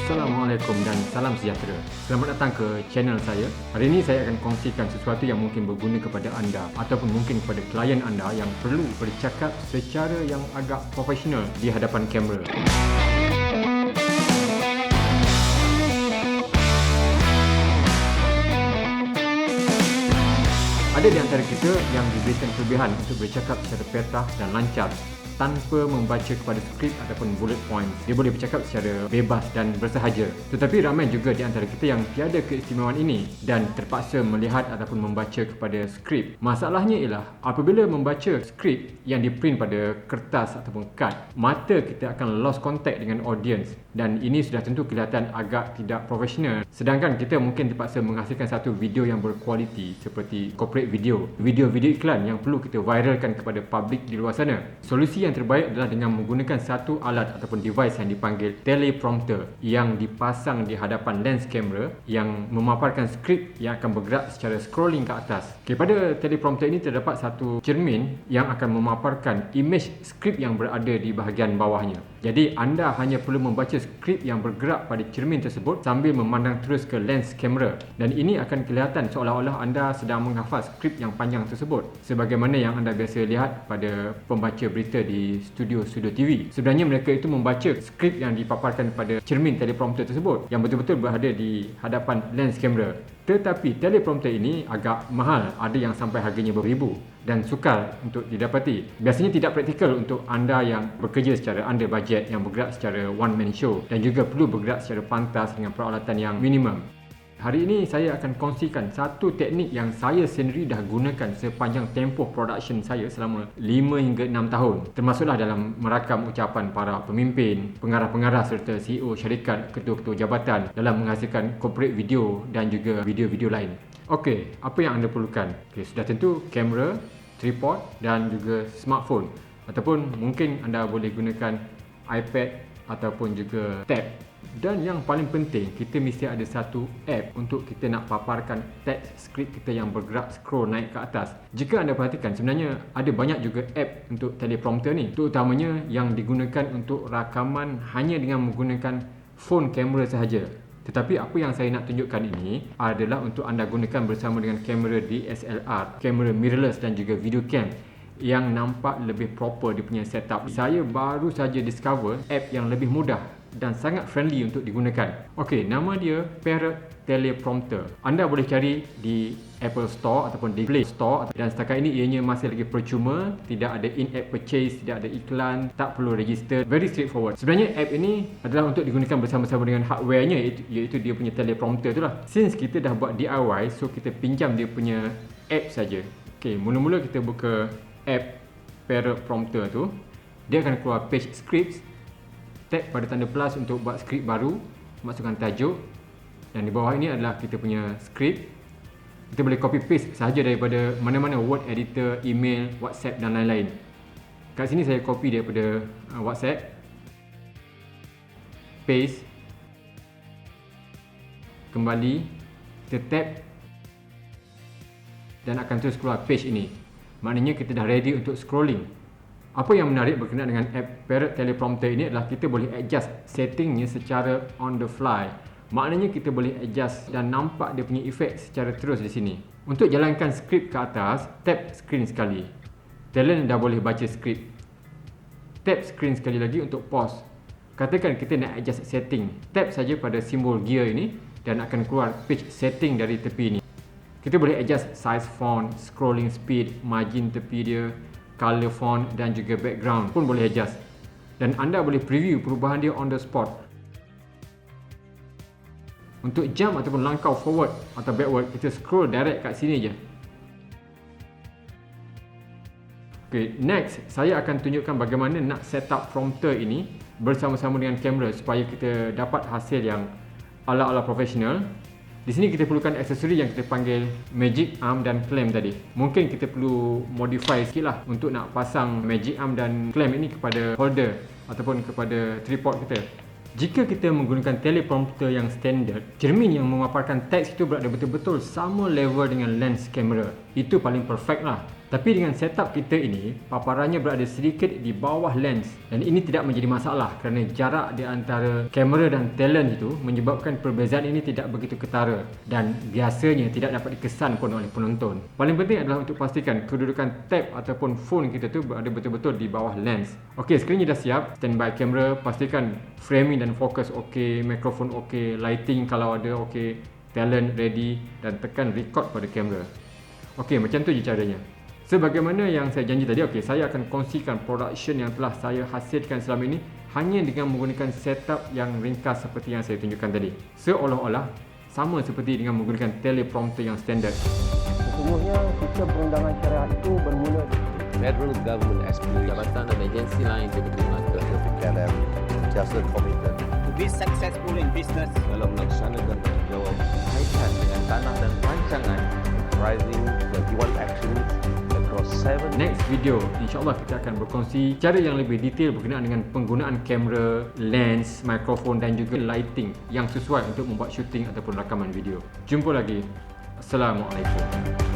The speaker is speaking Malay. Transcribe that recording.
Assalamualaikum dan salam sejahtera. Selamat datang ke channel saya. Hari ini saya akan kongsikan sesuatu yang mungkin berguna kepada anda ataupun mungkin kepada klien anda yang perlu bercakap secara yang agak profesional di hadapan kamera. Ada di antara kita yang diberikan kelebihan untuk bercakap secara petah dan lancar tanpa membaca kepada skrip ataupun bullet points. Dia boleh bercakap secara bebas dan bersahaja. Tetapi ramai juga di antara kita yang tiada keistimewaan ini dan terpaksa melihat ataupun membaca kepada skrip. Masalahnya ialah apabila membaca skrip yang diprint pada kertas ataupun kad, mata kita akan lost contact dengan audience dan ini sudah tentu kelihatan agak tidak profesional. Sedangkan kita mungkin terpaksa menghasilkan satu video yang berkualiti seperti corporate video, video-video iklan yang perlu kita viralkan kepada publik di luar sana. Solusi yang terbaik adalah dengan menggunakan satu alat ataupun device yang dipanggil teleprompter yang dipasang di hadapan lens kamera yang memaparkan skrip yang akan bergerak secara scrolling ke atas. Pada teleprompter ini terdapat satu cermin yang akan memaparkan image skrip yang berada di bahagian bawahnya. Jadi anda hanya perlu membaca skrip yang bergerak pada cermin tersebut sambil memandang terus ke lens kamera dan ini akan kelihatan seolah-olah anda sedang menghafal skrip yang panjang tersebut sebagaimana yang anda biasa lihat pada pembaca berita di studio TV. Sebenarnya mereka itu membaca skrip yang dipaparkan pada cermin teleprompter tersebut yang betul-betul berada di hadapan lens kamera. Tetapi teleprompter ini agak mahal, ada yang sampai harganya beribu dan sukar untuk didapati. Biasanya tidak praktikal untuk anda yang bekerja secara under budget, yang bergerak secara one man show dan juga perlu bergerak secara pantas dengan peralatan yang minimum. Hari ini saya akan kongsikan satu teknik yang saya sendiri dah gunakan sepanjang tempoh production saya selama 5 hingga 6 tahun. Termasuklah dalam merakam ucapan para pemimpin, pengarah-pengarah serta CEO syarikat, ketua-ketua jabatan dalam menghasilkan corporate video dan juga video-video lain. Okey, apa yang anda perlukan? Sudah tentu kamera, tripod dan juga smartphone. Ataupun mungkin anda boleh gunakan iPad ataupun juga tab. Dan yang paling penting, kita mesti ada satu app untuk kita nak paparkan teks skrip kita yang bergerak scroll naik ke atas. Jika anda perhatikan, sebenarnya ada banyak juga app untuk teleprompter ni, terutamanya yang digunakan untuk rakaman hanya dengan menggunakan phone kamera sahaja. Tetapi apa yang saya nak tunjukkan ini adalah untuk anda gunakan bersama dengan kamera DSLR, kamera mirrorless dan juga video cam yang nampak lebih proper dia punya setup. Saya baru saja discover app yang lebih mudah dan sangat friendly untuk digunakan. Okey, nama dia Parrot Teleprompter. Anda boleh cari di Apple Store ataupun di Play Store dan setakat ini ianya masih lagi percuma, tidak ada in-app purchase, tidak ada iklan, tak perlu register, very straightforward. Sebenarnya app ini adalah untuk digunakan bersama-sama dengan hardware-nya iaitu dia punya teleprompter itulah. Since kita dah buat DIY, so kita pinjam dia punya app saja. Okey, mula-mula kita buka app Parrot Prompter tu, dia akan keluar page scripts. Tap pada tanda plus untuk buat skrip baru, masukkan tajuk dan di bawah ini adalah kita punya skrip. Kita boleh copy paste sahaja daripada mana-mana word editor, email, WhatsApp dan lain-lain. Kat sini saya copy daripada WhatsApp, paste, kembali, kita tap dan akan terus keluar page ini. Maknanya kita dah ready untuk scrolling. Apa yang menarik berkenaan dengan app Parrot Teleprompter ini adalah kita boleh adjust settingnya secara on the fly. Maknanya kita boleh adjust dan nampak dia punya efek secara terus di sini. Untuk jalankan skrip ke atas, tap screen sekali. Talent dah boleh baca skrip. Tap screen sekali lagi untuk pause. Katakan kita nak adjust setting. Tap saja pada simbol gear ini dan akan keluar page setting dari tepi ini. Kita boleh adjust size font, scrolling speed, margin tepi dia, color font dan juga background pun boleh adjust. Dan anda boleh preview perubahan dia on the spot. Untuk jump ataupun langkah forward atau backward, kita scroll direct kat sini je. Okay, next saya akan tunjukkan bagaimana nak set up prompter ini bersama-sama dengan kamera supaya kita dapat hasil yang ala-ala profesional. Di sini kita perlukan aksesori yang kita panggil magic arm dan clamp tadi. Mungkin kita perlu modify sikit lah untuk nak pasang magic arm dan clamp ini kepada holder ataupun kepada tripod kita. Jika kita menggunakan teleprompter yang standard, cermin yang memaparkan teks itu berada betul-betul sama level dengan lens kamera. Itu paling perfect lah. Tapi dengan setup kita ini, paparannya berada sedikit di bawah lens dan ini tidak menjadi masalah kerana jarak di antara kamera dan talent itu menyebabkan perbezaan ini tidak begitu ketara dan biasanya tidak dapat dikesan pun oleh penonton. Paling penting adalah untuk pastikan kedudukan tab ataupun phone kita tu berada betul-betul di bawah lens. Okey, skrinnya dah siap, standby kamera, pastikan framing dan fokus okey, mikrofon okey, lighting kalau ada okey, talent ready dan tekan record pada kamera. Okey, macam tu je caranya. Sebagaimana yang saya janji tadi, okey, saya akan kongsikan production yang telah saya hasilkan selama ini hanya dengan menggunakan setup yang ringkas seperti yang saya tunjukkan tadi. Seolah-olah sama seperti dengan menggunakan teleprompter yang standard. Sesungguhnya sistem perundangan syariah itu bermula Federal Government SPU jabatan dan agensi lain juga digunakan dalam jasa komited to be successful in business. dalam melaksanakan tanggungjawab kaitan dengan tanah dan rancangan comprising 21 actions across 7 Next video, insyaAllah kita akan berkongsi cara yang lebih detail berkenaan dengan penggunaan kamera, lens, mikrofon dan juga lighting yang sesuai untuk membuat syuting ataupun rakaman video. Jumpa lagi. Assalamualaikum.